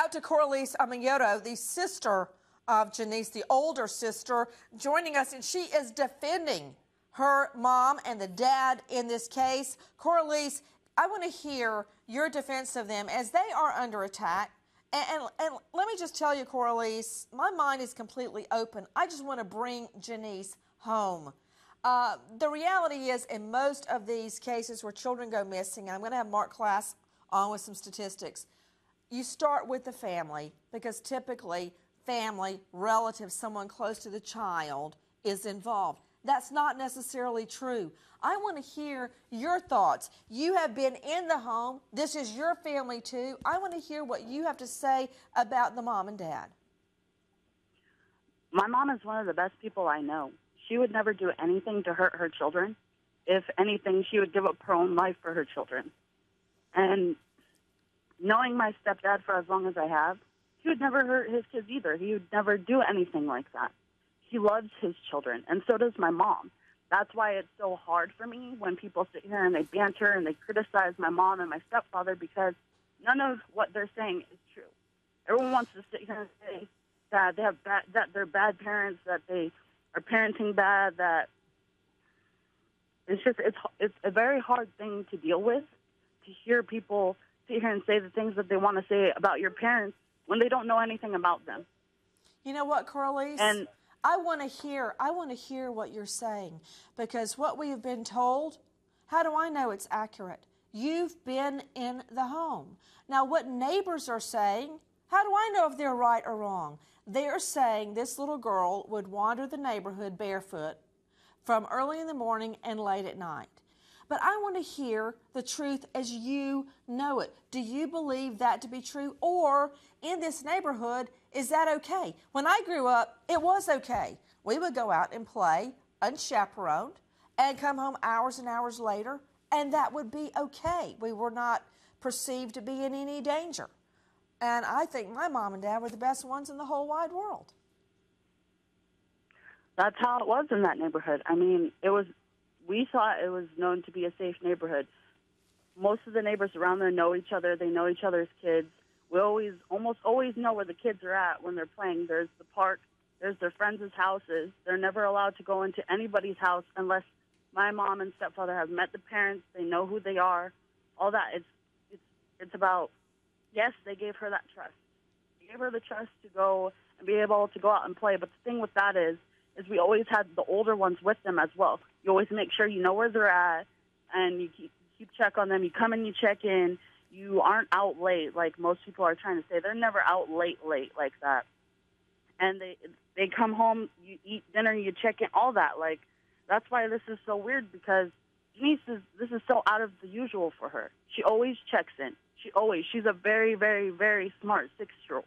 out to Coralise Amayoto, the sister of Janice, the older sister, joining us, and she is defending her mom and the dad in this case. Coralise, I want to hear your defense of them as they are under attack. And let me just tell you, Coralise, my mind is completely open. I just want to bring Janice home. The reality is, in most of these cases where children go missing, and I'm going to have Mark Class on with some statistics, you start with the family because typically family, relatives, someone close to the child is involved. That's not necessarily true. I want to hear your thoughts. You have been in the home. This is your family too. I want to hear what you have to say about the mom and dad. My mom is one of the best people I know. She would never do anything to hurt her children. If anything, she would give up her own life for her children. And knowing my stepdad for as long as I have, he would never hurt his kids either. He would never do anything like that. He loves his children, and so does my mom. That's why it's so hard for me when people sit here and they banter and they criticize my mom and my stepfather, because none of what they're saying is true. Everyone wants to sit here and say that they have that they're bad parents, that they are parenting bad. That it's a very hard thing to deal with, to hear people sit here and say the things that they want to say about your parents when they don't know anything about them. You know what, Coralise? And I want to hear what you're saying, because what we have been told, how do I know it's accurate? You've been in the home. Now, what neighbors are saying, how do I know if they're right or wrong? They're saying this little girl would wander the neighborhood barefoot from early in the morning and late at night. But I want to hear the truth as you know it. Do you believe that to be true? Or in this neighborhood, is that okay? When I grew up, it was okay. We would go out and play unchaperoned and come home hours and hours later, and that would be okay. We were not perceived to be in any danger. And I think my mom and dad were the best ones in the whole wide world. That's how it was in that neighborhood. I mean, we thought it was known to be a safe neighborhood. Most of the neighbors around there know each other. They know each other's kids. We almost always know where the kids are at when they're playing. There's the park. There's their friends' houses. They're never allowed to go into anybody's house unless my mom and stepfather have met the parents. They know who they are. All that. It's about, yes, they gave her that trust. They gave her the trust to go and be able to go out and play. But the thing with that is we always had the older ones with them as well. You always make sure you know where they're at, and you keep check on them. You come and you check in. You aren't out late like most people are trying to say. They're never out late like that. And they come home, you eat dinner, you check in, all that. Like, that's why this is so weird, because Denise this is so out of the usual for her. She always checks in. She's a very, very, very smart 6-year-old.